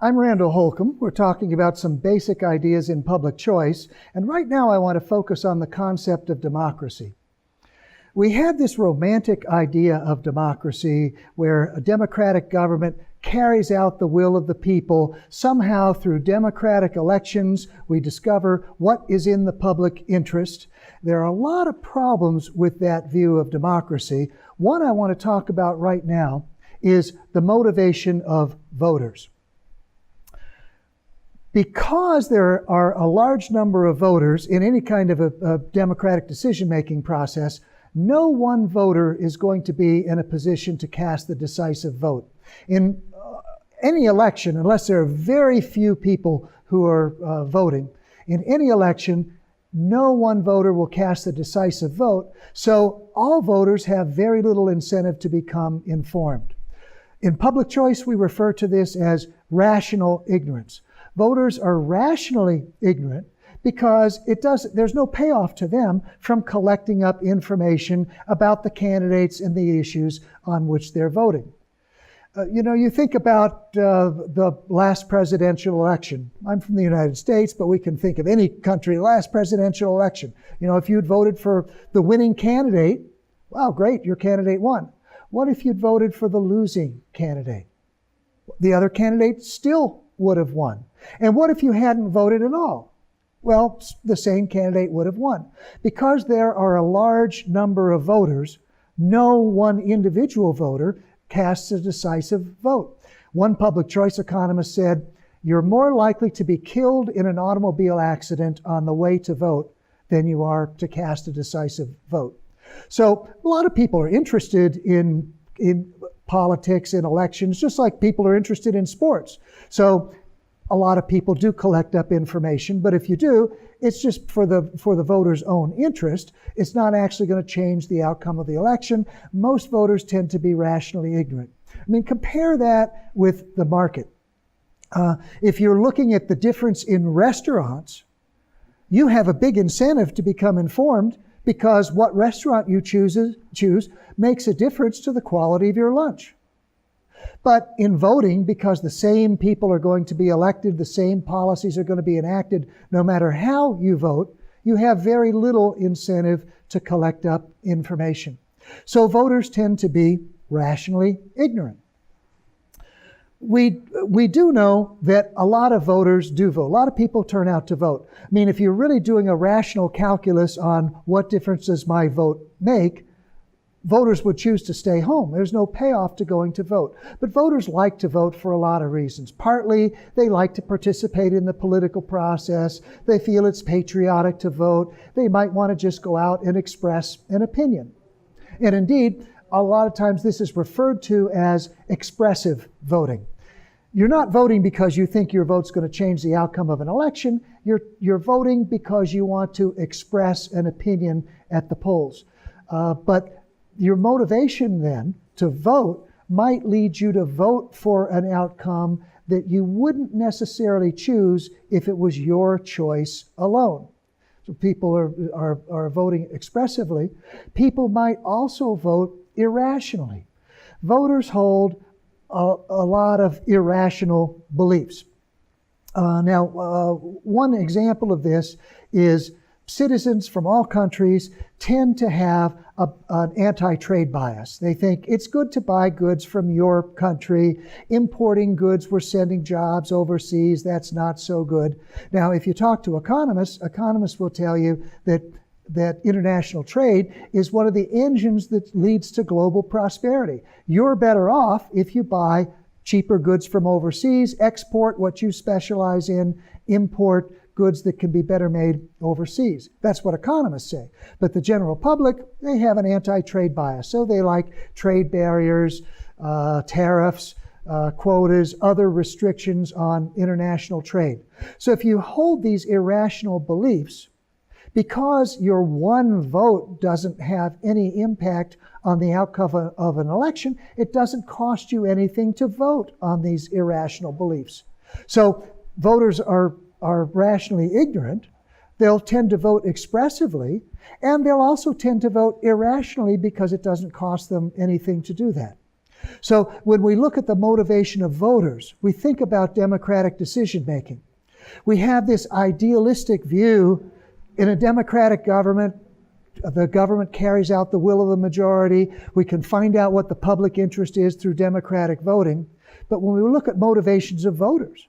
I'm Randall Holcombe. We're talking about some basic ideas in public choice, and right now I want to focus on the concept of democracy. We have this romantic idea of democracy where a democratic government carries out the will of the people. Somehow through democratic elections, we discover what is in the public interest. There are a lot of problems with that view of democracy. One I want to talk about right now is the motivation of voters. Because there are a large number of voters in any kind of a democratic decision-making process, no one voter is going to be in a position to cast the decisive vote. In any election, unless there are very few people who are voting, in any election, no one voter will cast the decisive vote, so all voters have very little incentive to become informed. In public choice, we refer to this as rational ignorance. Voters are rationally ignorant because there's no payoff to them from collecting up information about the candidates and the issues on which they're voting. You think about the last presidential election. I'm from the United States, but we can think of any country, last presidential election. If you'd voted for the winning candidate, wow, great, your candidate won. What if you'd voted for the losing candidate? The other candidate still would have won. And what if you hadn't voted at all? Well, the same candidate would have won. Because there are a large number of voters, no one individual voter casts a decisive vote. One public choice economist said, "You're more likely to be killed in an automobile accident on the way to vote than you are to cast a decisive vote." So a lot of people are interested in politics and elections, just like people are interested in sports. So a lot of people do collect up information, but if you do, it's just for the voter's own interest. It's not actually going to change the outcome of the election. Most voters tend to be rationally ignorant. Compare that with the market. If you're looking at the difference in restaurants, you have a big incentive to become informed because what restaurant you choose makes a difference to the quality of your lunch. But in voting, because the same people are going to be elected, the same policies are going to be enacted, no matter how you vote, you have very little incentive to collect up information. So voters tend to be rationally ignorant. We do know that a lot of voters do vote. A lot of people turn out to vote. If you're really doing a rational calculus on what difference does my vote make, voters would choose to stay home. There's no payoff to going to vote. But voters like to vote for a lot of reasons. Partly, they like to participate in the political process. They feel it's patriotic to vote. They might want to just go out and express an opinion. And indeed, a lot of times this is referred to as expressive voting. You're not voting because you think your vote's going to change the outcome of an election. You're voting because you want to express an opinion at the polls. But your motivation then to vote might lead you to vote for an outcome that you wouldn't necessarily choose if it was your choice alone. So people are voting expressively. People might also vote irrationally. Voters hold a lot of irrational beliefs. One example of this is citizens from all countries tend to have an anti-trade bias. They think it's good to buy goods from your country. Importing goods, we're sending jobs overseas. That's not so good. Now, if you talk to economists will tell you that international trade is one of the engines that leads to global prosperity. You're better off if you buy cheaper goods from overseas, export what you specialize in, import goods that can be better made overseas. That's what economists say. But the general public, they have an anti-trade bias. So they like trade barriers, tariffs, quotas, other restrictions on international trade. So if you hold these irrational beliefs, because your one vote doesn't have any impact on the outcome of an election, it doesn't cost you anything to vote on these irrational beliefs. So voters are rationally ignorant. They'll tend to vote expressively, and they'll also tend to vote irrationally because it doesn't cost them anything to do that. So when we look at the motivation of voters, we think about democratic decision making. We have this idealistic view in a democratic government. The government carries out the will of the majority. We can find out what the public interest is through democratic voting. But when we look at motivations of voters,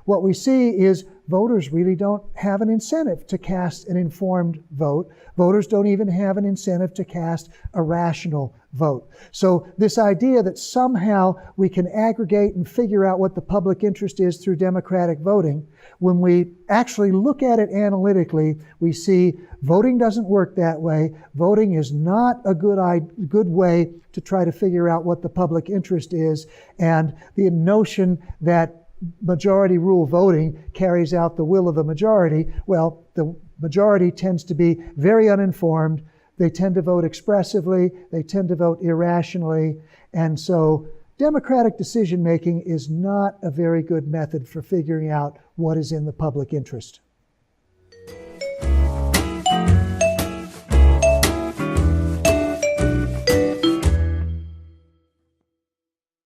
what we see is voters really don't have an incentive to cast an informed vote. Voters don't even have an incentive to cast a rational vote. So this idea that somehow we can aggregate and figure out what the public interest is through democratic voting, when we actually look at it analytically, we see voting doesn't work that way. Voting is not a good way to try to figure out what the public interest is. And the notion that majority rule voting carries out the will of the majority, well, the majority tends to be very uninformed. They tend to vote expressively. They tend to vote irrationally. And so democratic decision making is not a very good method for figuring out what is in the public interest.